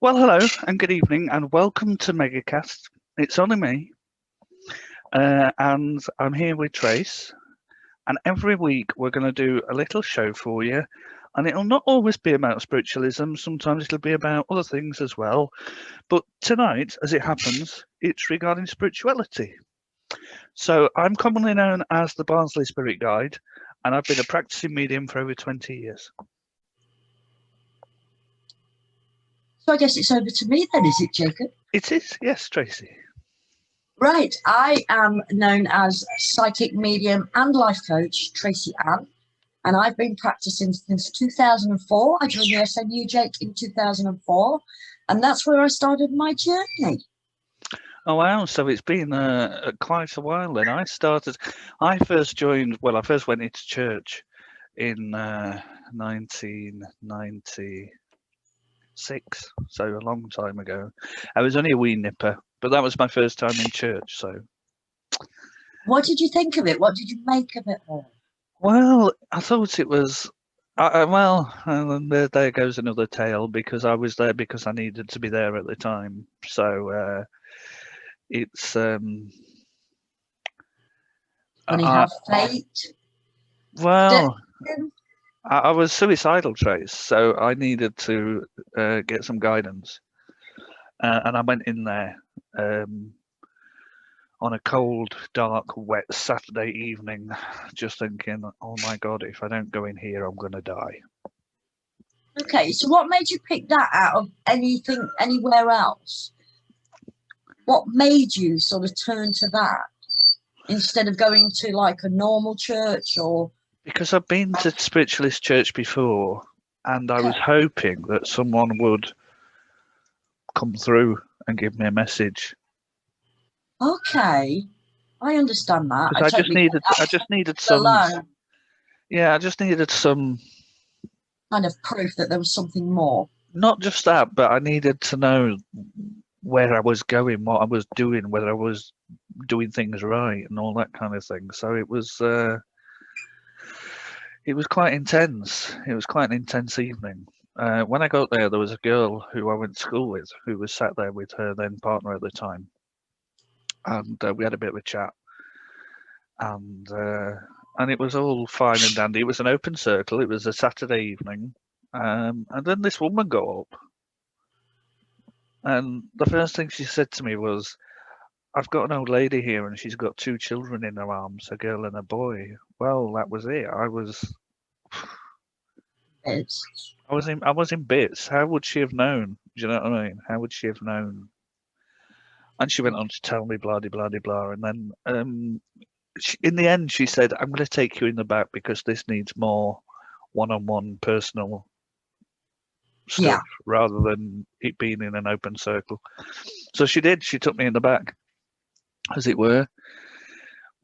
Well, hello and good evening, and welcome to Megacast. It's only me, and I'm here with Trace. And every week we're going to do a little show for you, and it'll not always be about spiritualism. Sometimes it'll be about other things as well. But tonight, as it happens, it's regarding spirituality. So I'm commonly known as the Barnsley Spirit Guide, and I've been a practicing medium for over 20 years. So I guess it's over to me then, is it, Jacob? It is, yes, Tracy. Right, I am known as psychic medium and life coach Tracy Ann, and I've been practicing since 2004. I joined the SNU, Jake, in 2004, and that's where I started my journey. Oh wow! So it's been quite a while then. I first went into church in 1996, so a long time ago. I was only a wee nipper, but that was my first time in church. So, what did you think of it? What did you make of it all? well, I thought it was. And there goes another tale, because I was there because I needed to be there at the time. So it's Funny how fate. Well, I was suicidal, Trace, so I needed to get some guidance, and I went in there on a cold, dark, wet Saturday evening, just thinking, "Oh my God, if I don't go in here, I'm going to die." Okay, so what made you pick that out of anything anywhere else? What made you sort of turn to that instead of going to like a normal church? Or because I've been to spiritualist church before, and I was hoping that someone would come through and give me a message. Okay, I understand that. I just needed some. Alone. Yeah, I just needed some kind of proof that there was something more. Not just that, but I needed to know where I was going, what I was doing, whether I was doing things right, and all that kind of thing. So it was quite intense. It was quite an intense evening. When I got there was a girl who I went to school with, who was sat there with her then partner at the time, and we had a bit of a chat, and it was all fine and dandy. It was an open circle. It was a Saturday evening, and then this woman got up, and the first thing she said to me was, "I've got an old lady here, and she's got 2 children in her arms, a girl and a boy." Well, that was it. I was in bits. How would she have known? Do you know what I mean? How would she have known? And she went on to tell me blah, blah, blah, blah. And then in the end, she said, "I'm going to take you in the back because this needs more one-on-one personal stuff rather than it being in an open circle." So she did. She took me in the back, as it were.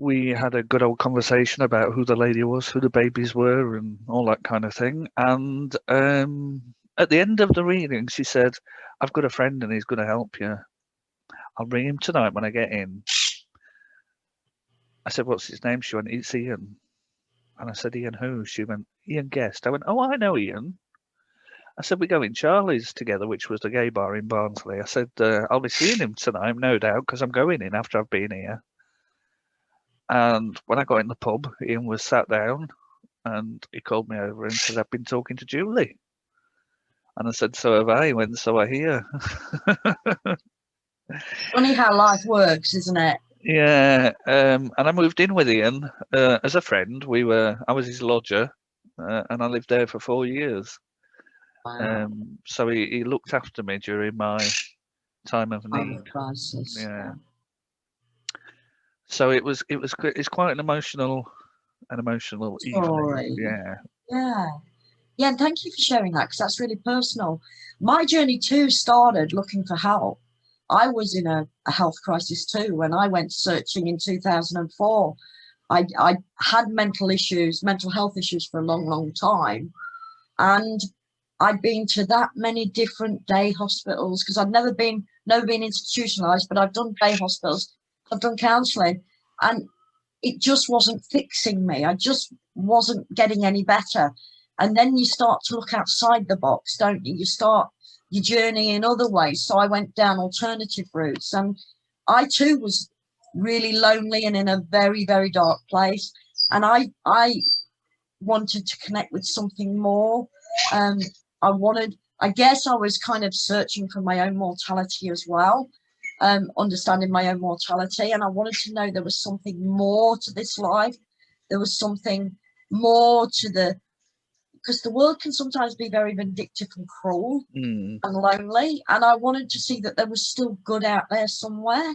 We had a good old conversation about who the lady was, who the babies were, and all that kind of thing. And at the end of the reading, she said, "I've got a friend and he's going to help you. I'll bring him tonight when I get in." I said, "What's his name?" She went, "It's Ian." And I said, "Ian who?" She went, "Ian Guest." I went, "Oh, I know Ian." I said, "We go in Charlie's together," which was the gay bar in Barnsley. I said, "I'll be seeing him tonight, no doubt, because I'm going in after I've been here." And when I got in the pub, Ian was sat down, and he called me over and said, "I've been talking to Julie." And I said, "So have I." He went, "So I hear." Funny how life works, isn't it? Yeah, and I moved in with Ian as a friend. I was his lodger, and I lived there for 4 years. Wow. So he looked after me during my time of need. Crisis. Yeah. So it's quite an emotional story. Evening. Yeah. Yeah, and thank you for sharing that, because that's really personal. My journey too started looking for help. I was in a health crisis too when I went searching in 2004. I had mental health issues for a long, long time. And I'd been to that many different day hospitals, because I'd never been institutionalized, but I've done day hospitals, I've done counseling, and it just wasn't fixing me. I just wasn't getting any better. And then you start to look outside the box, don't you? You start your journey in other ways. So I went down alternative routes, and I too was really lonely and in a very, very dark place. And I wanted to connect with something more. I guess I was kind of searching for my own mortality as well, understanding my own mortality. And I wanted to know there was something more to this life. There was something more to because the world can sometimes be very vindictive and cruel and lonely. And I wanted to see that there was still good out there somewhere.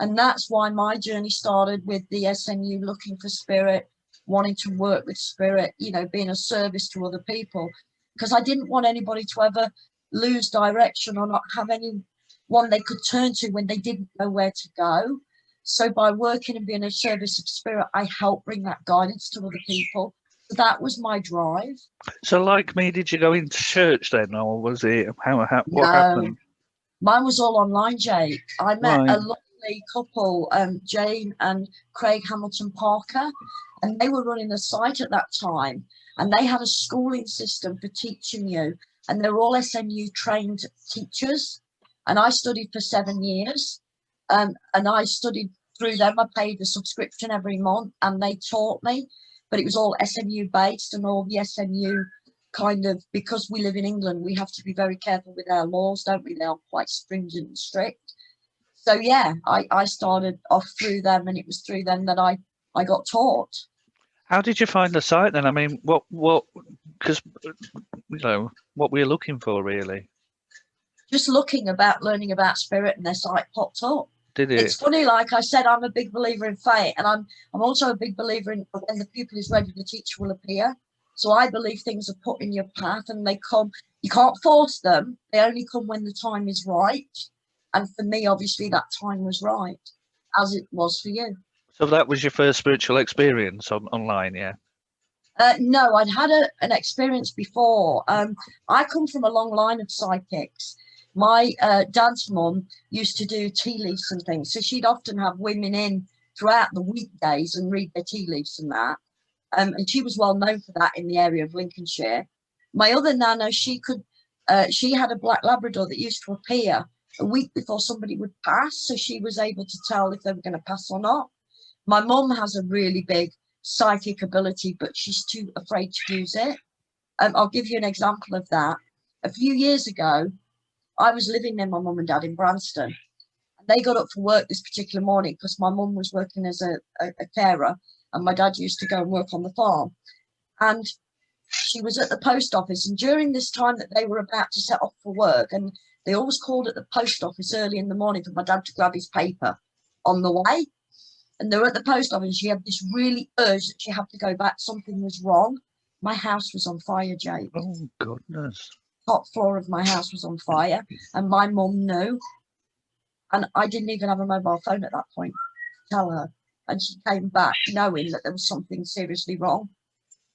And that's why my journey started with the SNU, looking for spirit, wanting to work with spirit, you know, being a service to other people, because I didn't want anybody to ever lose direction or not have anyone they could turn to when they didn't know where to go. So by working and being a service of spirit, I helped bring that guidance to other people. So that was my drive. So, like me, did you go into church then, or was it what No, happened? mine was all online, Jake. I met Right. a lovely couple, Jane and Craig Hamilton Parker, and they were running a site at that time, and they had a schooling system for teaching you, and they're all SNU trained teachers. And I studied for 7 years, and I studied through them. I paid a subscription every month, and they taught me, but it was all SNU based, and all the SNU kind of, because we live in England, we have to be very careful with our laws, don't we? They are quite stringent and strict. So yeah, I started off through them, and it was through them that I got taught. How did you find the site then? I mean, what, because, you know, what were you looking for really? Just learning about spirit, and their site popped up. Did it? It's funny, like I said, I'm a big believer in fate, and I'm also a big believer in when the pupil is ready, the teacher will appear. So I believe things are put in your path, and they come. You can't force them. They only come when the time is right. And for me, obviously, that time was right, as it was for you. So that was your first spiritual experience online, yeah? No, I'd had an experience before. I come from a long line of psychics. My dad's mum used to do tea leaves and things, so she'd often have women in throughout the weekdays and read their tea leaves and that. And she was well known for that in the area of Lincolnshire. My other nana, she had a black Labrador that used to appear a week before somebody would pass, so she was able to tell if they were going to pass or not. My mum has a really big psychic ability, but she's too afraid to use it. I'll give you an example of that. A few years ago, I was living near my mum and dad in Branston. And they got up for work this particular morning because my mum was working as a carer, and my dad used to go and work on the farm. And she was at the post office, and during this time that they were about to set off for work, and they always called at the post office early in the morning for my dad to grab his paper on the way. And they were at the post office, and she had this really urge that she had to go back. Something was wrong. My house was on fire, Jake. Oh, goodness. Top floor of my house was on fire, and my mum knew. And I didn't even have a mobile phone at that point to tell her. And she came back knowing that there was something seriously wrong.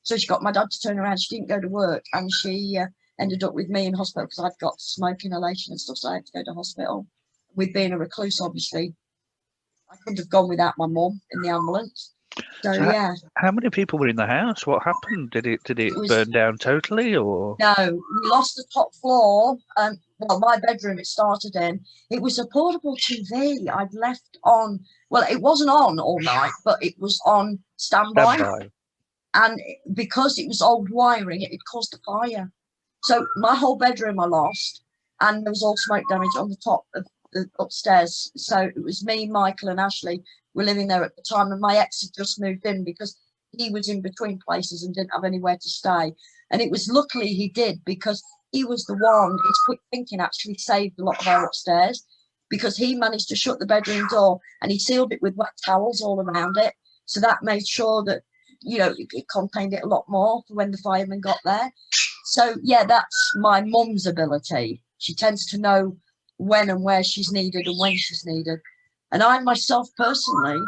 So she got my dad to turn around. She didn't go to work, and she ended up with me in hospital because I'd got smoke inhalation and stuff, so I had to go to hospital. With being a recluse, obviously, I couldn't have gone without my mum in the ambulance. So yeah. How many people were in the house? What happened? Did it burn down totally, or? No, we lost the top floor. Well, my bedroom it started in. It was a portable TV I'd left on. Well, it wasn't on all night, but it was on standby. And because it was old wiring, it caused a fire. So my whole bedroom I lost, and there was all smoke damage on the top of the upstairs. So it was me, Michael, and Ashley were living there at the time, and my ex had just moved in because he was in between places and didn't have anywhere to stay. And it was luckily he did, because he was the one, his quick thinking actually saved a lot of our upstairs, because he managed to shut the bedroom door and he sealed it with wet towels all around it. So that made sure that, you know, it contained it a lot more for when the firemen got there. So yeah, that's my mum's ability. She tends to know when and where she's needed and when she's needed. And I myself personally,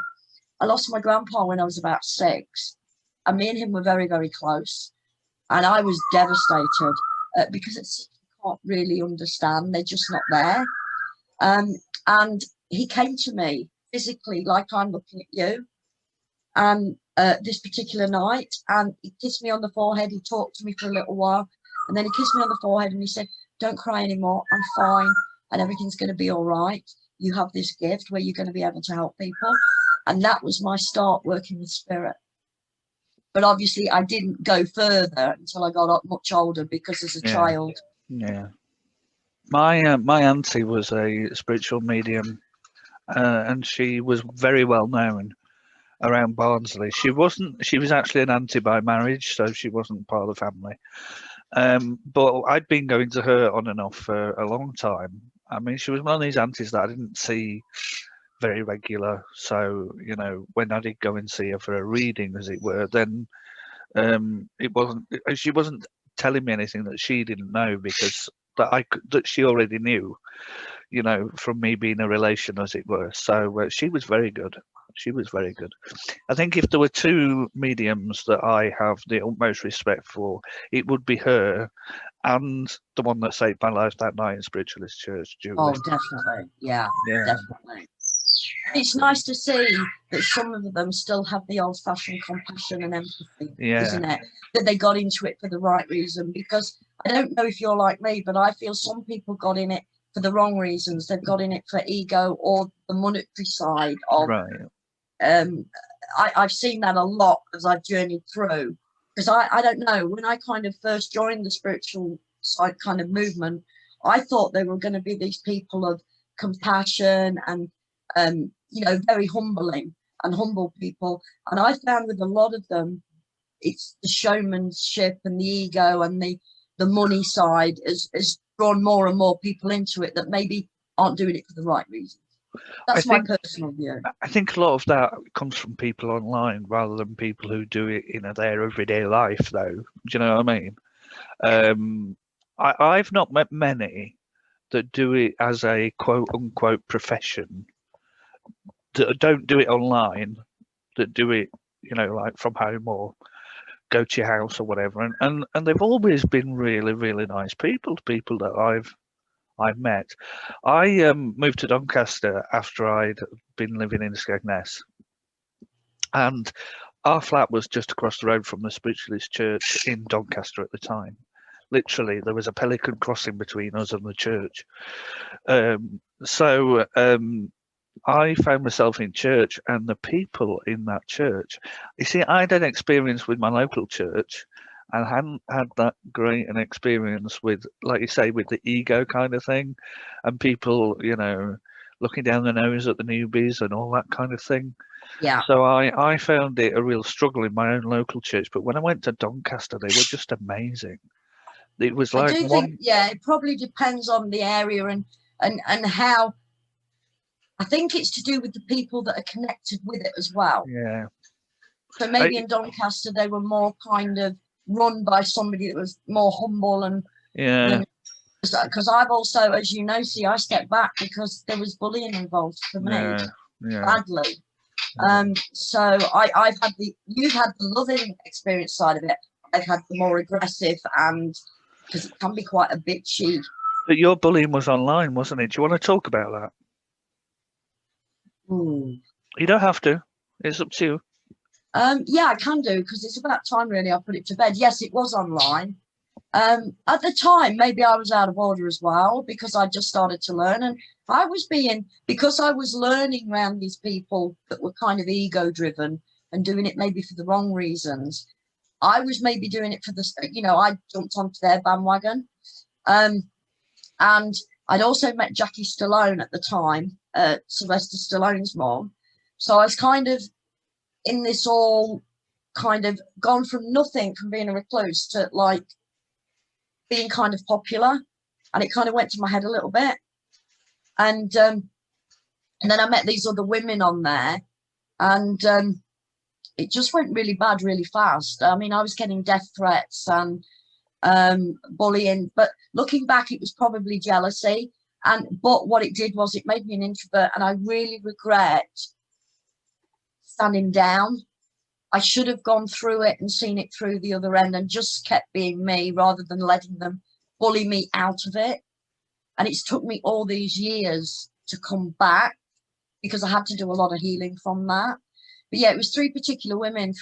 I lost my grandpa when I was about 6, and me and him were very, very close. And I was devastated because you can't really understand. They're just not there. And he came to me physically, like I'm looking at you, and this particular night, and he kissed me on the forehead. He talked to me for a little while, and then he kissed me on the forehead and he said, don't cry anymore, I'm fine, and everything's going to be all right. You have this gift where you're going to be able to help people. And that was my start working with spirit. But obviously I didn't go further until I got up much older, because as a child. Yeah. My auntie was a spiritual medium, and she was very well known around Barnsley. She was actually an auntie by marriage, so she wasn't part of the family. But I'd been going to her on and off for a long time. I mean, she was one of these aunties that I didn't see very regular. So, you know, when I did go and see her for a reading, as it were, then she wasn't telling me anything that she didn't know, because that she already knew, you know, from me being a relation, as it were. So she was very good. She was very good. I think if there were two mediums that I have the utmost respect for, it would be her and the one that saved my life that night in Spiritualist Church, Julie. Oh, definitely. Yeah, Yeah. definitely. It's nice to see that some of them still have the old-fashioned compassion and empathy, isn't it? That they got into it for the right reason. Because I don't know if you're like me, but I feel some people got in it for the wrong reasons. They've got in it for ego or the monetary side of. Right. I've seen that a lot as I've journeyed through. Because I don't know, when I kind of first joined the spiritual side kind of movement, I thought they were going to be these people of compassion and you know, very humbling and humble people. And I found with a lot of them, it's the showmanship and the ego and the money side has drawn more and more people into it that maybe aren't doing it for the right reasons. That's my personal view. I think a lot of that comes from people online rather than people who do it in their everyday life, though. Do you know what I mean? I've not met many that do it as a quote-unquote profession, that don't do it online, that do it, you know, like from home or go to your house or whatever. And they've always been really, really nice people that I've met. I moved to Doncaster after I'd been living in Skegness, and our flat was just across the road from the Spiritualist Church in Doncaster at the time. Literally, there was a pelican crossing between us and the church. So I found myself in church, and the people in that church. You see, I had an experience with my local church, and hadn't had that great an experience with, like you say, with the ego kind of thing, and people, you know, looking down the nose at the newbies and all that kind of thing. Yeah. So I found it a real struggle in my own local church, but when I went to Doncaster, they were just amazing. It was like think, yeah, it probably depends on the area and how. I think it's to do with the people that are connected with it as well. Yeah. So maybe in Doncaster they were more kind of run by somebody that was more humble and. Yeah. Because I've also, as you know, I stepped back because there was bullying involved for me, badly. So I've had you've had the loving experience side of it. I've had the more aggressive, and because it can be quite a bitchy. But your bullying was online, wasn't it? Do you want to talk about that? You don't have to. It's up to you. Yeah, I can do, because it's about time really I put it to bed. Yes, it was online. At the time, maybe I was out of order as well, because I just started to learn, and I was because I was learning around these people that were kind of ego driven and doing it maybe for the wrong reasons. I was maybe doing it for you know, I jumped onto their bandwagon. And I'd also met Jackie Stallone at the time, Sylvester Stallone's mom. So I was kind of in this all kind of gone from nothing, from being a recluse to like being kind of popular, and it kind of went to my head a little bit. And then I met these other women on there, and it just went really bad really fast. I mean, I was getting death threats and bullying, but looking back, it was probably jealousy. But what it did was it made me an introvert, and I really regret standing down. I should have gone through it and seen it through the other end and just kept being me, rather than letting them bully me out of it. And it's took me all these years to come back, because I had to do a lot of healing from that. But yeah, it was three particular women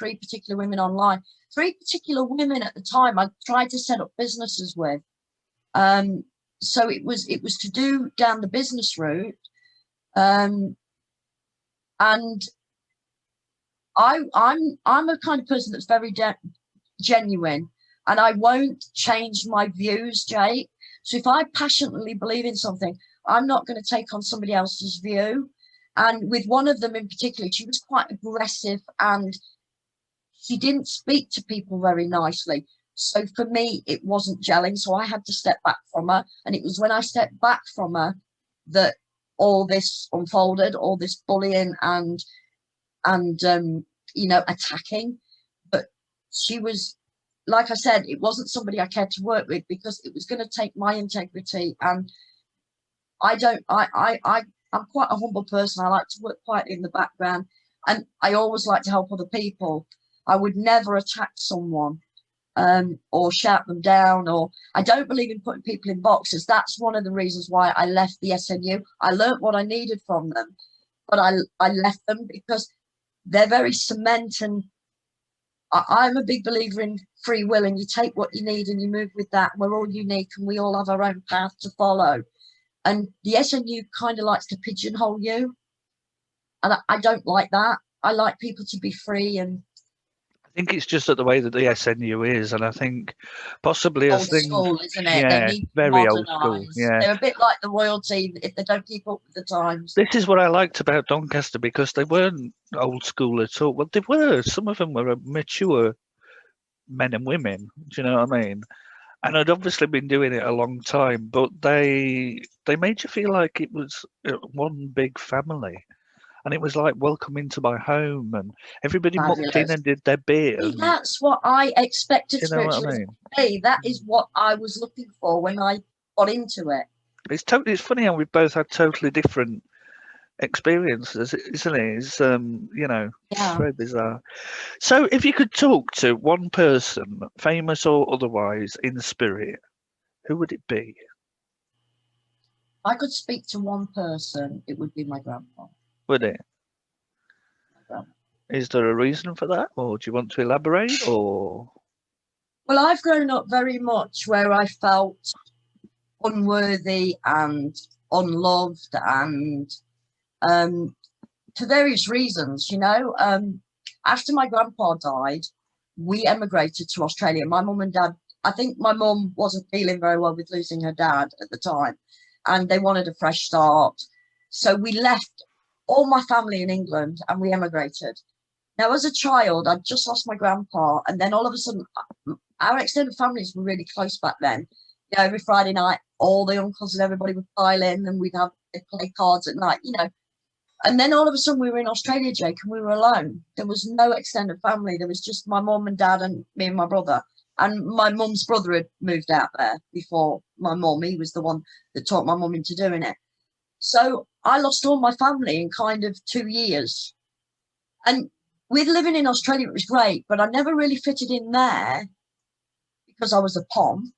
online, three particular women at the time I tried to set up businesses with. so it was to do down the business route, and I'm a kind of person that's very genuine, and I won't change my views, Jake. So if I passionately believe in something, I'm not going to take on somebody else's view. And with one of them in particular, she was quite aggressive and she didn't speak to people very nicely. So for me, it wasn't gelling. So I had to step back from her. And it was when I stepped back from her that all this unfolded, all this bullying and attacking. But she was, like I said, it wasn't somebody I cared to work with because it was going to take my integrity. And I'm quite a humble person. I like to work quietly in the background, and I always like to help other people. I would never attack someone or shout them down, or I don't believe in putting people in boxes. That's one of the reasons why I left the SNU. I learnt what I needed from them, but I left them because they're very cement, and I'm a big believer in free will, and you take what you need and you move with that. We're all unique and we all have our own path to follow. And the SNU kind of likes to pigeonhole you. And I don't like that. I like people to be free. And I think it's just that the way that the SNU is, and I think possibly old as things, school, isn't it? They need to very old school. modernise. Yeah, They're a bit like the royalty if they don't keep up with the times. this is what I liked about Doncaster, because they weren't old school at all. Well, they were. Some of them were mature men and women. Do you know what I mean? And I'd obviously been doing it a long time, but they made you feel like it was one big family, and it was like welcome into my home, and everybody mucked in Fabulous. and did their bit. See, And that's what I expected you know what I spiritualism mean? to be. That is what I was looking for when I got into it. It's funny how we've both had totally different experiences, isn't it? It's Yeah. very bizarre. So, if you could talk to one person, famous or otherwise, in spirit, who would it be? If I could speak to one person, it would be my grandpa. Would it? My grandpa. Is there a reason for that, or do you want to elaborate? Or Well, I've grown up very much where I felt unworthy and unloved, and for various reasons, after my grandpa died, we emigrated to Australia. My mum and dad, I think my mum wasn't feeling very well with losing her dad at the time, and they wanted a fresh start. So we left all my family in England and we emigrated. Now, as a child, I'd just lost my grandpa, and then all of a sudden, our extended families were really close back then. Every Friday night, all the uncles and everybody would pile in, and they'd play cards at night, And then all of a sudden, we were in Australia, Jake, and we were alone. There was no extended family. There was just my mum and dad and me and my brother. And my mum's brother had moved out there before my mum. He was the one that taught my mum into doing it. So I lost all my family in kind of 2 years. And with living in Australia, it was great, but I never really fitted in there because I was a POM,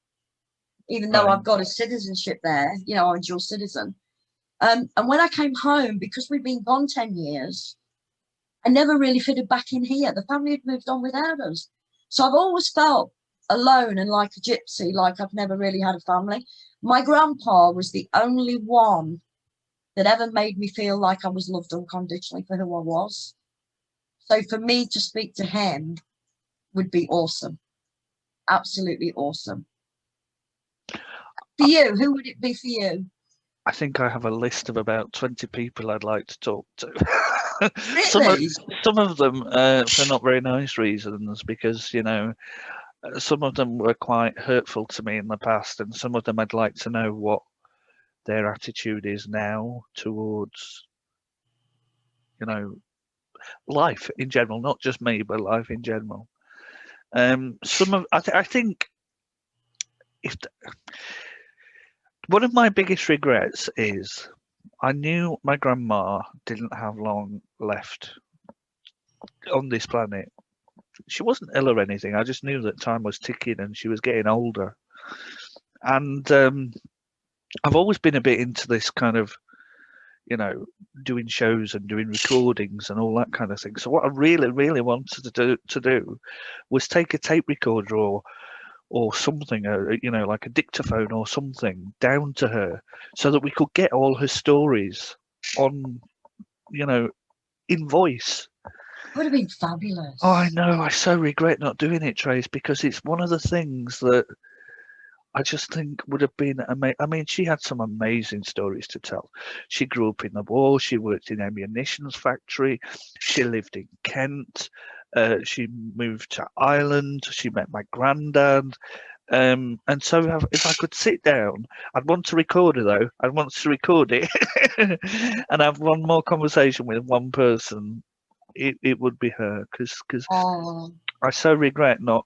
even though right. I've got a citizenship there, I'm a dual citizen. And when I came home, because we'd been gone 10 years, I never really fitted back in here. The family had moved on without us. So I've always felt alone and like a gypsy, like I've never really had a family. My grandpa was the only one that ever made me feel like I was loved unconditionally for who I was. So for me to speak to him would be awesome. Absolutely awesome. For you, who would it be for you? I think I have a list of about 20 people I'd like to talk to. Really? Some of them for not very nice reasons, because some of them were quite hurtful to me in the past, and some of them I'd like to know what their attitude is now towards life in general, not just me, but life in general. I think if one of my biggest regrets is I knew my grandma didn't have long left on this planet. She wasn't ill or anything. I just knew that time was ticking and she was getting older. And I've always been a bit into this kind of, doing shows and doing recordings and all that kind of thing. So what I really, really wanted to do was take a tape recorder or or something, like a dictaphone or something down to her, so that we could get all her stories on, in voice. Would have been fabulous. Oh, I know. I so regret not doing it, Trace, because it's one of the things that I just think would have been amazing. I mean, she had some amazing stories to tell. She grew up in the war. She worked in a munitions factory. She lived in Kent. She moved to Ireland. She met my granddad. And so if I could sit down, I'd want to record her though. I'd want to record it and have one more conversation with one person. It would be her, because I so regret not.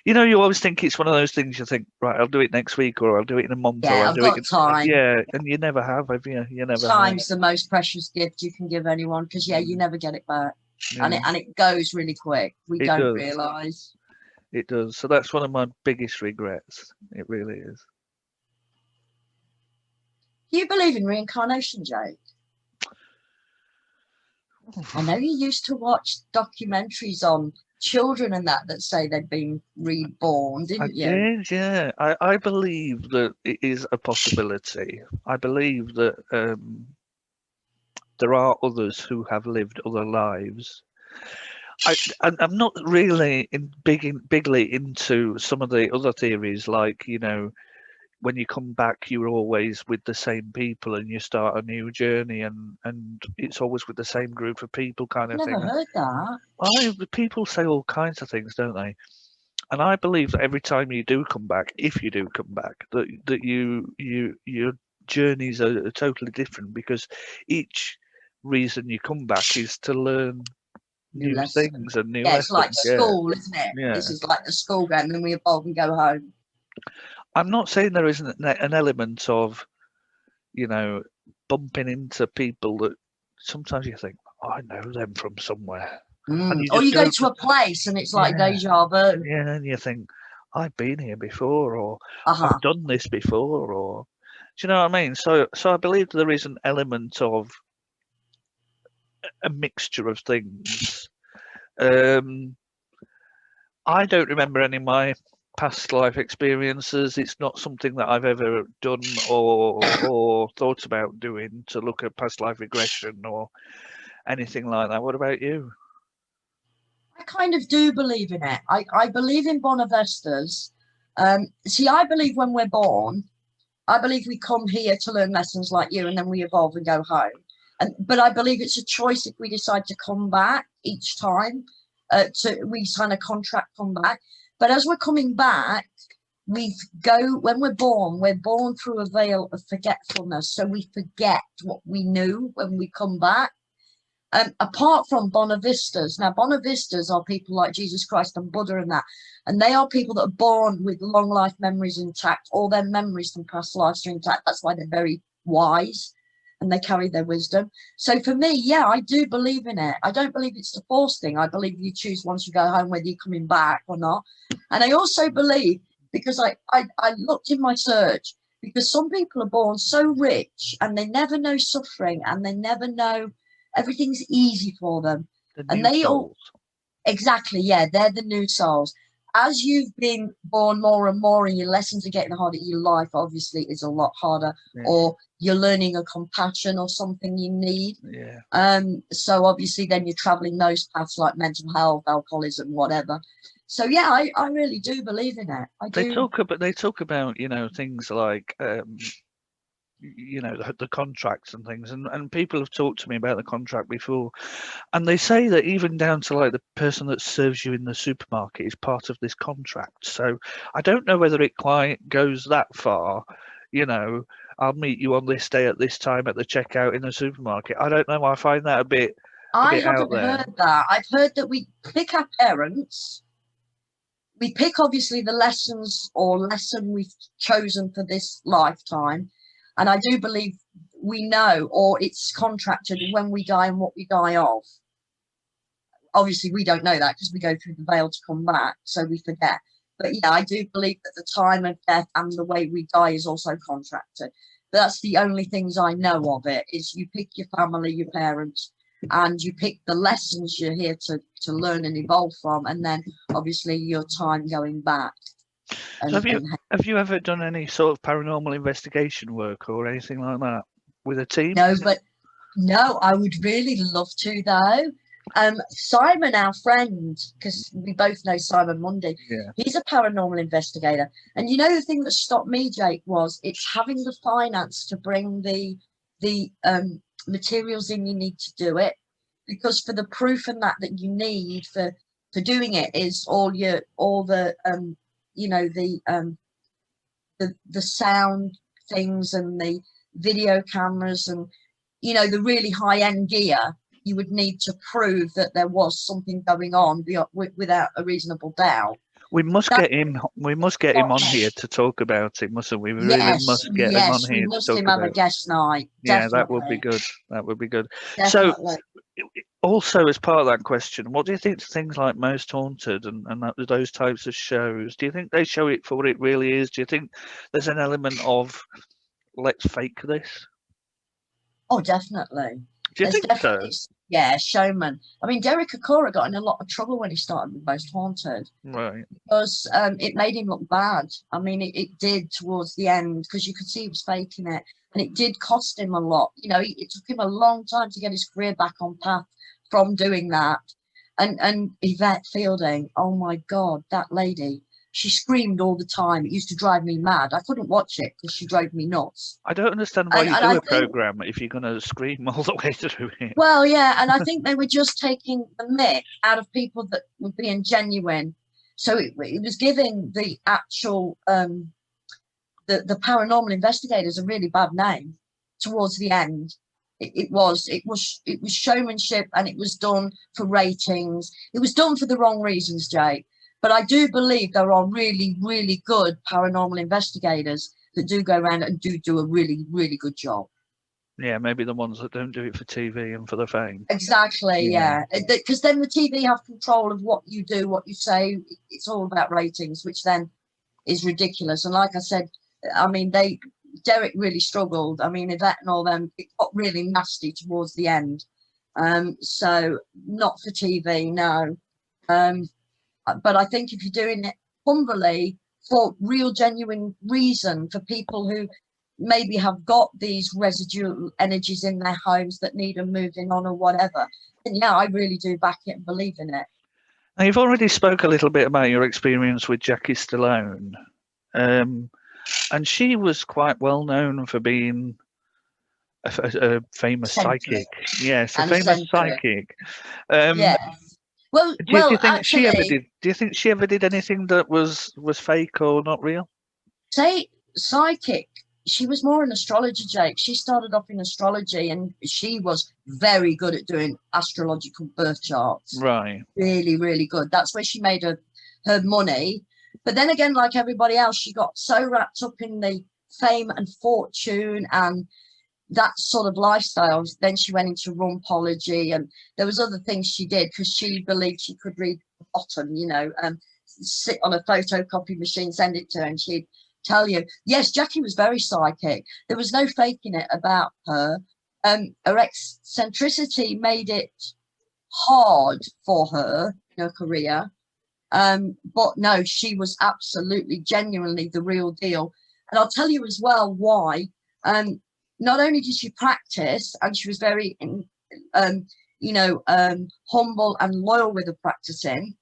You always think it's one of those things. You think, right, I'll do it next week, or I'll do it in a month, or I'll I've do got it. time. Yeah, and you never have you? You never. Time's the most precious gift you can give anyone, because you never get it back, and it goes really quick. We don't realise. It does. So that's one of my biggest regrets. It really is. Do you believe in reincarnation, Jake? I know you used to watch documentaries on children and that say they've been reborn, didn't you? I did, yeah. I believe that it is a possibility. I believe that there are others who have lived other lives. I'm not really bigly into some of the other theories, like, when you come back, you're always with the same people and you start a new journey, and it's always with the same group of people, kind of I've thing. never heard that. People say all kinds of things, don't they? And I believe that every time you do come back, if you do come back, that your journeys are totally different, because each reason you come back is to learn new things and new lessons. It's like school, isn't it? Yeah. This is like the school game, and then we evolve and go home. I'm not saying there isn't an element of, bumping into people that sometimes you think, oh, I know them from somewhere. Or you go to a place and it's like deja vu. Yeah, and you think, I've been here before, or I've done this before, or do you know what I mean? So I believe there is an element of a mixture of things. I don't remember any of my past life experiences. It's not something that I've ever done or thought about doing, to look at past life regression or anything like that. What about you? I kind of do believe in it. I believe in Bonavistas. See, I believe when we're born, I believe we come here to learn lessons like you, and then we evolve and go home. But I believe it's a choice if we decide to come back each time. We sign a contract, come back. But as we're coming back, when we're born through a veil of forgetfulness. So we forget what we knew when we come back. Apart from Bonavistas. Now, Bonavistas are people like Jesus Christ and Buddha and they are people that are born with long life memories intact. All their memories from past lives are intact. That's why they're very wise and they carry their wisdom. So for me, I do believe in it. I don't believe it's the force thing. I believe you choose once you go home whether you're coming back or not. And I also believe, because I looked in my search, because some people are born so rich and they never know suffering and they never know, everything's easy for them. And they all, exactly, they're the new souls. As you've been born more and more and your lessons are getting harder, your life obviously is a lot harder, or you're learning a compassion or something you need. So obviously then you're traveling those paths like mental health, alcoholism, whatever. So I really do believe in it. They talk about things like the contracts and things, and people have talked to me about the contract before, and they say that even down to like the person that serves you in the supermarket is part of this contract. So I don't know whether it quite goes that far. I'll meet you on this day at this time at the checkout in the supermarket. I don't know. I find that a bit haven't heard that. I've heard that we pick our parents. We pick obviously the lessons or lesson we've chosen for this lifetime. And I do believe we know, or it's contracted when we die and what we die of. Obviously, we don't know that because we go through the veil to come back, so we forget. But I do believe that the time of death and the way we die is also contracted. But that's the only things I know of it, is you pick your family, your parents, and you pick the lessons you're here to learn and evolve from, and then obviously your time going back. So have you ever done any sort of paranormal investigation work or anything like that with a team? No, but no, I would really love to though. Simon, our friend, because we both know Simon Mundy, Yeah. he's a paranormal investigator. And you know, the thing that stopped me, Jake, was it's having the finance to bring the materials in you need to do it. Because for the proof and that you need for doing it is all the you know, the sound things and the video cameras and, you know, the really high end gear. You would need to prove that there was something going on without a reasonable doubt. We must get him. We must get him on here to talk about it, mustn't we? We really must get him on here to talk about. Have a guest night. Yeah, Definitely. that would be good. That would be good. Definitely. So, also as part of that question, what do you think things like Most Haunted and those types of shows? Do you think they show it for what it really is? Do you think there's an element of let's fake this? Oh, definitely. Do you think so? Yeah, showman. I mean, Derek Akora got in a lot of trouble when he started with Most Haunted. Right. Because it made him look bad. I mean, it did towards the end, because you could see he was faking it. And it did cost him a lot. You know, it took him a long time to get his career back on path from doing that. And Yvette Fielding, oh my God, that lady. She screamed all the time. It used to drive me mad. I couldn't watch it because she drove me nuts. I don't understand why you do a program if you're going to scream all the way through it. Well, yeah, and I think they were just taking the myth out of people that were being genuine. So it was giving the actual the paranormal investigators a really bad name towards the end. It was showmanship, and it was done for ratings. It was done for the wrong reasons, Jake. But I do believe there are really, really good paranormal investigators that do go around and do a really, really good job. Yeah, maybe the ones that don't do it for TV and for the fame. Exactly, yeah. Because then the TV have control of what you do, what you say. It's all about ratings, which then is ridiculous. And like I said, I mean, Derek really struggled. I mean, Yvette and all them, it got really nasty towards the end. So not for TV, no. But I think if you're doing it humbly for real, genuine reason, for people who maybe have got these residual energies in their homes that need them moving on or whatever, then yeah, I really do back it and believe in it. Now, you've already spoke a little bit about your experience with Jackie Stallone, and she was quite well known for being a famous psychic. Yes, a famous psychic. Yeah. Well, do you think she ever did? Do you think she ever did anything that was fake or not real? Say psychic. She was more an astrologer, Jake. She started off in astrology, and she was very good at doing astrological birth charts. Right. Really, really good. That's where she made her money. But then again, like everybody else, she got so wrapped up in the fame and fortune and that sort of lifestyle. Then she went into rumpology, and there was other things she did because she believed she could read the bottom, you know, sit on a photocopy machine, send it to her, and she'd tell you. Yes, Jackie was very psychic. There was no faking it about her. Her eccentricity made it hard for her in her career. But no, she was absolutely, genuinely the real deal. And I'll tell you as well why. Not only did she practice, and she was very, humble and loyal with her practicing,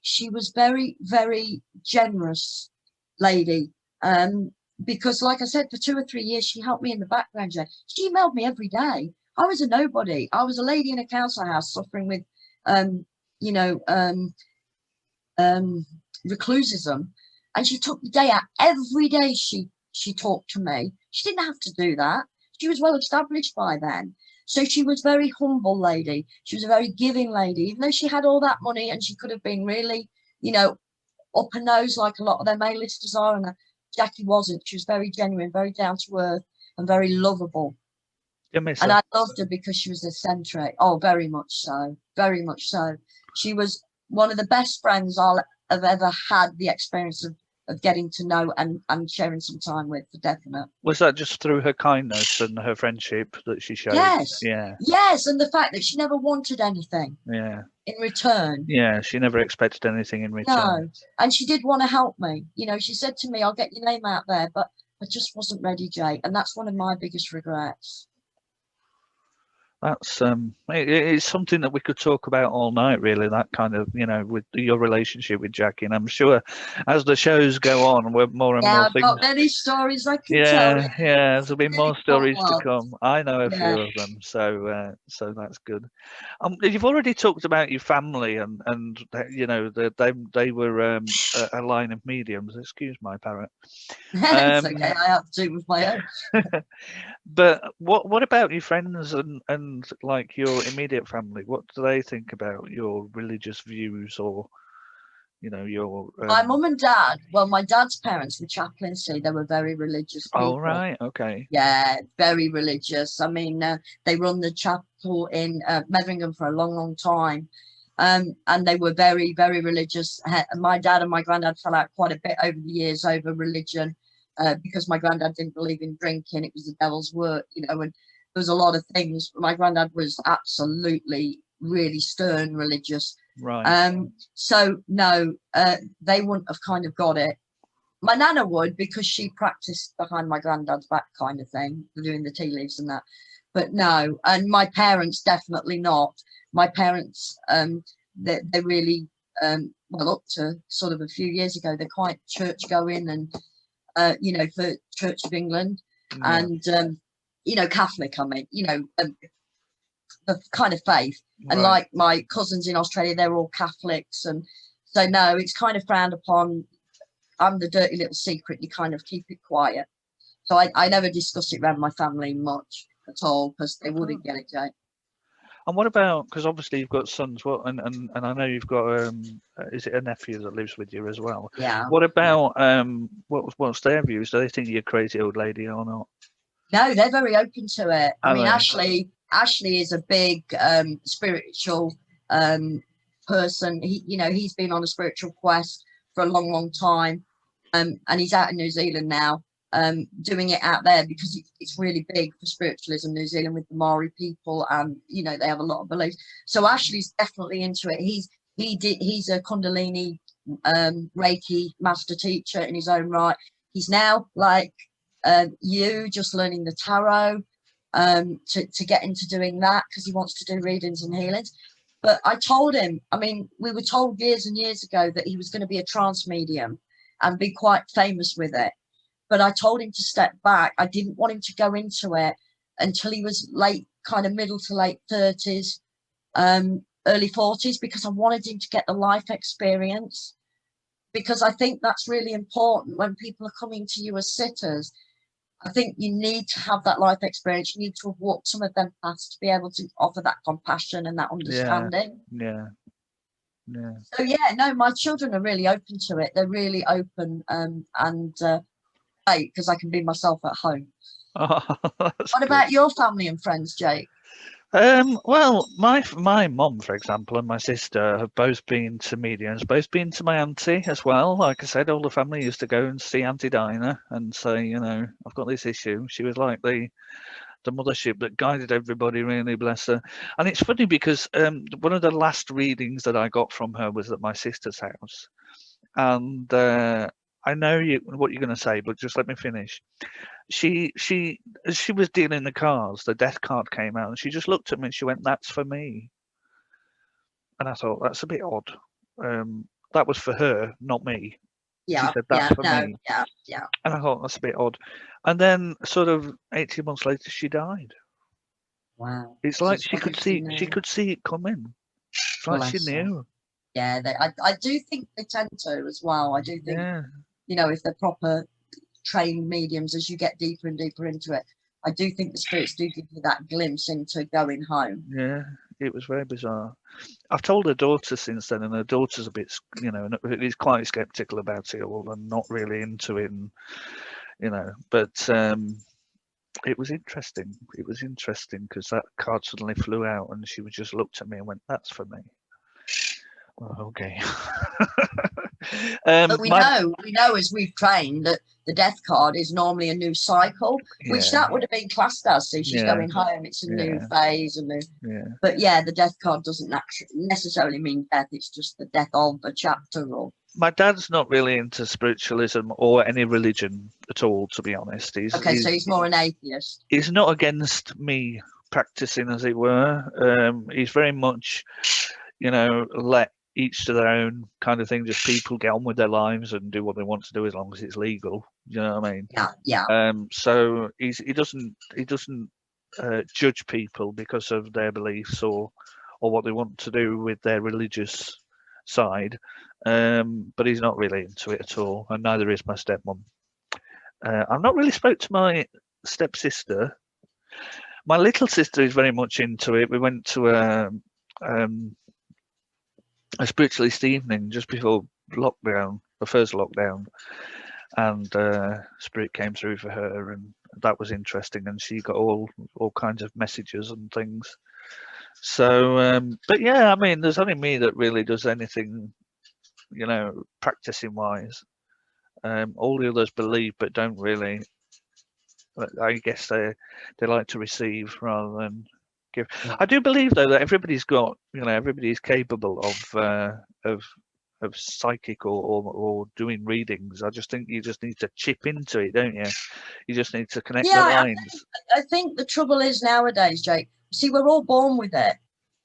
she was very, very generous lady. Because like I said, for 2 or 3 years, she helped me in the background. She emailed me every day. I was a nobody. I was a lady in a council house suffering with, reclusism. And she took the day out every day. She talked to me. She didn't have to do that. She was well established by then. So she was a very humble lady. She was a very giving lady, even though she had all that money and she could have been really, up her nose like a lot of their A-listers are. And Jackie wasn't. She was very genuine, very down to earth and very lovable. And I loved her because she was eccentric. Oh, very much so. Very much so. She was one of the best friends I've ever had the experience of of getting to know and sharing some time with, for definite. Was that just through her kindness and her friendship that she showed? Yes. Yeah. Yes, and the fact that she never wanted anything Yeah. in return. Yeah. She never expected anything in return. No, and she did want to help me. You know, she said to me, "I'll get your name out there," but I just wasn't ready, Jake, and that's one of my biggest regrets. That's it's something that we could talk about all night, really. That kind of, you know, with your relationship with Jackie, and I'm sure as the shows go on, we're more and Yeah, more I've things. got many stories I can tell you. Yeah, yeah. There'll be Really more cool stories to ones. come. I know a Yeah. few of them, so so that's good. You've already talked about your family, and you know they were a line of mediums. Excuse my parrot. It's okay. I have to with my own. But what about your friends and like your immediate family? What do they think about your religious views, or you know your My mum and dad, well, my dad's parents were chaplaincy. They were very religious Oh, people. right, okay. Yeah, very religious. I mean, they run the chapel in Metheringham for a long, long time. And they were very, very religious. My dad and my granddad fell out quite a bit over the years over religion, because my granddad didn't believe in drinking. It was the devil's work, you know, and there was a lot of things. My granddad was absolutely really stern religious. Right. So no, they wouldn't have kind of got it. My nana would, because she practiced behind my granddad's back, kind of thing, doing the tea leaves and that. But no, and my parents definitely not. My parents, they really, well, up to sort of a few years ago, they're quite church going, and you know, for Church of England, Yeah. and you know, Catholic. I mean, you know, the kind of faith. And Right. like my cousins in Australia, they're all Catholics, and so no, it's kind of frowned upon. I'm the dirty little secret. You kind of keep it quiet. So I never discuss it around my family much at all, because they wouldn't get it, Jake. And what about, because obviously you've got sons, what, and I know you've got is it a nephew that lives with you as well? Yeah. What about what's their views? Do they think you're a crazy old lady or not? No, they're very open to it. I Are mean, they? Ashley is a big spiritual person. He, you know, he's been on a spiritual quest for a long, long time, and he's out in New Zealand now, doing it out there because it's really big for spiritualism. New Zealand with the Maori people, and you know they have a lot of beliefs. So Ashley's definitely into it. He's a Kundalini Reiki master teacher in his own right. He's now like you, just learning the tarot, to get into doing that, because he wants to do readings and healings. But I told him, I mean, we were told years and years ago that he was going to be a trance medium and be quite famous with it. But I told him to step back. I didn't want him to go into it until he was late, kind of middle to late 30s, early 40s, because I wanted him to get the life experience. Because I think that's really important when people are coming to you as sitters. I think you need to have that life experience. You need to have walked some of them paths to be able to offer that compassion and that understanding. Yeah. Yeah. So yeah, no, my children are really open to it. They're really open, and because I can be myself at home. Oh, What good. about your family and friends, Jake? Well, my mum, for example, and my sister have both been to mediums, both been to my auntie as well. Like I said, all the family used to go and see Auntie Dinah and say, you know, I've got this issue. She was like the mothership that guided everybody, really, bless her. And it's funny because one of the last readings that I got from her was at my sister's house. And I know what you're going to say, but just let me finish. As she was dealing the cards, the death card came out, and she just looked at me and she went, "That's for me." And I thought, that's a bit odd. That was for her, not me. She Yeah, said, "That's yeah, for no, me." yeah. And I thought, that's a bit odd. And then sort of 18 months later, she died. Wow. It's So like it's obviously she could see it coming. It's like she bless her. knew. Yeah, I do think they tend to as well. I do think, Yeah. you know, if they're proper trained mediums, as you get deeper and deeper into it, I do think the spirits do give you that glimpse into going home. Yeah. It was very bizarre. I've told her daughter since then, and her daughter's a bit, you know, is quite skeptical about it all and not really into it, and, you know, but it was interesting. It was interesting because that card suddenly flew out and she just looked at me and went, "That's for me." Well, okay. But we My, know as we've trained that the death card is normally a new cycle, which yeah, that would have been classed as. So she's yeah, going home, it's a new yeah, phase, a new. yeah. But yeah, the death card doesn't necessarily mean death. It's just the death of a chapter. Or My dad's not really into spiritualism or any religion at all, to be honest. okay, so he's more an atheist. He's not against me practicing, as it were. He's very much, let each to their own kind of thing. Just people get on with their lives and do what they want to do as long as it's legal. You know what I mean? Yeah. So he doesn't judge people because of their beliefs or what they want to do with their religious side. But he's not really into it at all, and neither is my stepmom. I've not really spoke to my stepsister. My little sister is very much into it. We went to a spiritualist evening just before lockdown, the first lockdown, and spirit came through for her, and that was interesting. And she got all kinds of messages and things. So, but yeah, I mean, there's only me that really does anything, practicing wise. All the others believe, but don't really. I guess they like to receive rather than give. I do believe though that everybody's capable of psychic or doing readings. I just think you just need to chip into it, don't you? You just need to connect the lines. I think the trouble is nowadays, Jake. See, we're all born with it.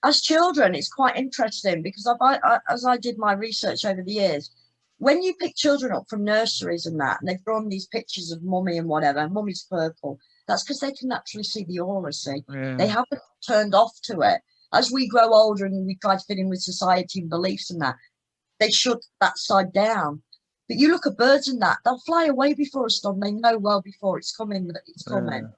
As children, it's quite interesting because as I did my research over the years, when you pick children up from nurseries and that, and they've drawn these pictures of mummy and whatever, and mummy's purple, that's because they can actually see the aura, see. Yeah. They haven't turned off to it. As we grow older and we try to fit in with society and beliefs and that, they shut that side down. But you look at birds and that, they'll fly away before a storm. They know well before it's coming that it's coming.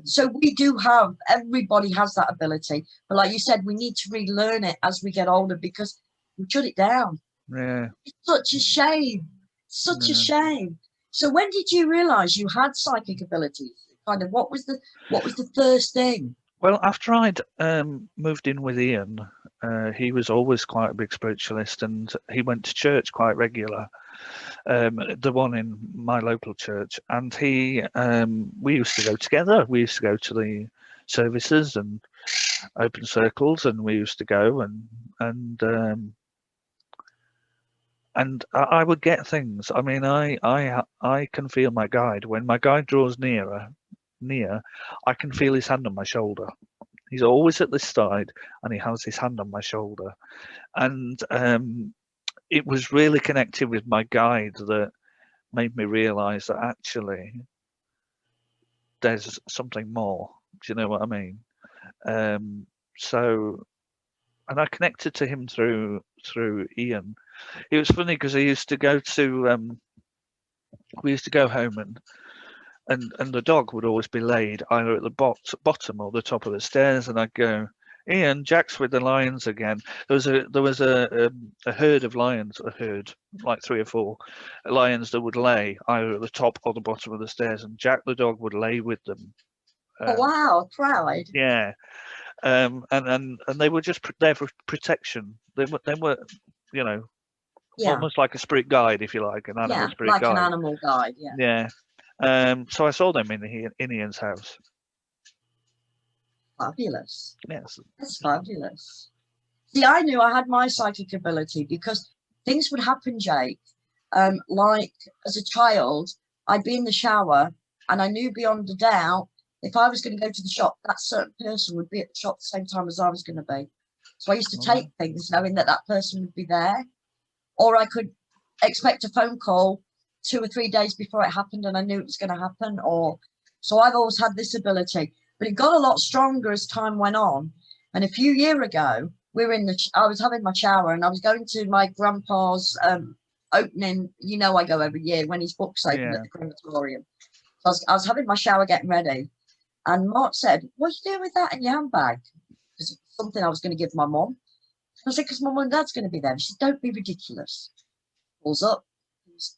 So we do have, everybody has that ability. But like you said, we need to relearn it as we get older because we shut it down. Yeah. It's such a shame. Such a shame. So when did you realize you had psychic abilities? Kind of what was the first thing? Well, after I'd moved in with Ian, he was always quite a big spiritualist, and he went to church quite regular. The one in my local church, and we used to go together. We used to go to the services and open circles, and we used to go and I would get things. I mean, I can feel my guide. When my guide draws near, I can feel his hand on my shoulder. He's always at this side, and he has his hand on my shoulder. And it was really connected with my guide that made me realise that actually there's something more. Do you know what I mean? So, and I connected to him through Ian. It was funny because we used to go home and the dog would always be laid either at the bottom or the top of the stairs, and I'd go, Ian, Jack's with the lions again. There was a herd of lions, like 3 or 4 lions that would lay either at the top or the bottom of the stairs, and Jack the dog would lay with them. Oh wow, proud. Yeah, and they were just there for protection. They were, almost like a spirit guide, if you like, an animal spirit like guide. an animal guide. Yeah. So I saw them in Ian's house. Fabulous. Yes. That's fabulous. See, I knew I had my psychic ability because things would happen, Jake. Like as a child, I'd be in the shower and I knew beyond a doubt if I was going to go to the shop, that certain person would be at the shop at the same time as I was going to be. So I used to take things knowing that that person would be there. Or I could expect a phone call 2 or 3 days before it happened and I knew it was going to happen. So I've always had this ability. But it got a lot stronger as time went on. And a few years ago, I was having my shower and I was going to my grandpa's opening. I go every year when his book's open at the crematorium. So I was having my shower getting ready. And Mark said, what are you doing with that in your handbag? Because it's something I was going to give my mum. I said, because my mum and dad's going to be there. She said, don't be ridiculous. Pulls up.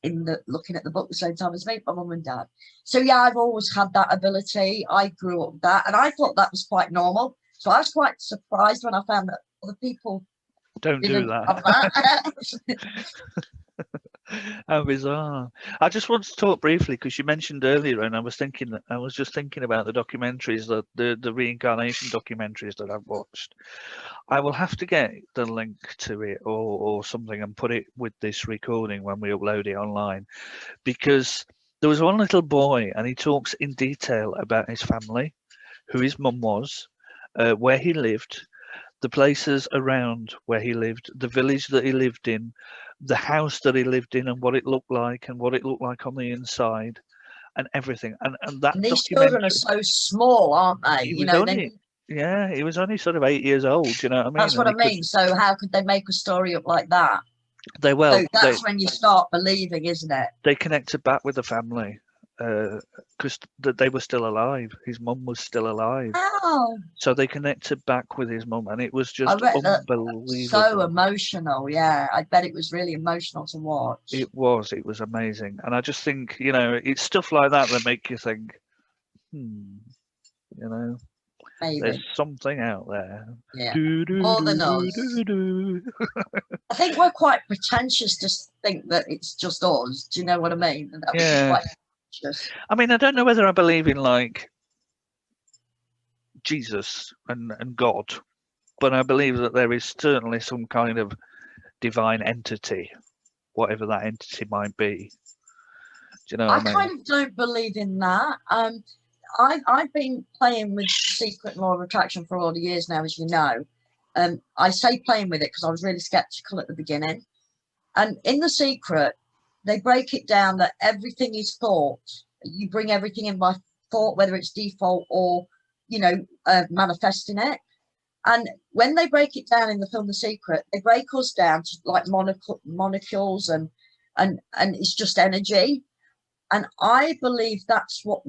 Looking at the book the same time as me, my mum and dad. So yeah, I've always had that ability. I grew up with that, and I thought that was quite normal. So I was quite surprised when I found that other people Don't do Didn't that. have that. How bizarre. I just want to talk briefly because you mentioned earlier, and I was just thinking about the documentaries, that the reincarnation documentaries that I've watched. I will have to get the link to it or something and put it with this recording when we upload it online, because there was one little boy and he talks in detail about his family, who his mum was, where he lived, the places around where he lived, the village that he lived in, the house that he lived in, and what it looked like, and what it looked like on the inside, and everything. And that And these children are documentary, so small, aren't they? he You was know, only, yeah, he was only sort of 8 years old. You know what I that's mean? what And I he could, mean. So how could they make a story up like that? they So well, that's when you start believing, isn't it? they connected back with the family because they were still alive. His mum was still alive. Oh, So they connected back with his mum, and it was I just bet that so unbelievable. emotional. Yeah, I bet it was really emotional to watch. It was amazing. And I just think, it's stuff like that that make you think, hmm, you know, there's Maybe, something out there. yeah, Do, do, more than do, do, us. do, do. I think we're quite pretentious to think that it's just us. Do you know what I mean? And that would be Yeah. quite pretentious. I mean, I don't know whether I believe in like Jesus and God, but I believe that there is certainly some kind of divine entity, whatever that entity might be. Do you know I what I mean? kind of don't believe in that. I've been playing with secret law of attraction for all the years now, as you know. I say playing with it because I was really skeptical at the beginning. And in the secret, they break it down that everything is thought. You bring everything in by thought, whether it's default or, manifesting it. And when they break it down in the film The Secret, they break us down to like molecules and it's just energy. And I believe that's what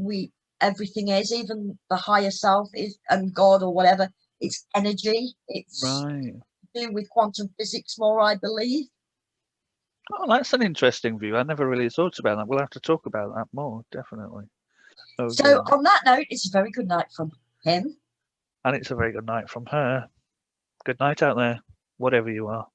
everything is, even the higher self is, and God or whatever. It's energy. It's Right. to do with quantum physics more, I believe. Oh, that's an interesting view. I never really thought about that. We'll have to talk about that more, definitely. Oh, So good. on that note, it's a very good night from him. And it's a very good night from her. Good night out there, whatever you are.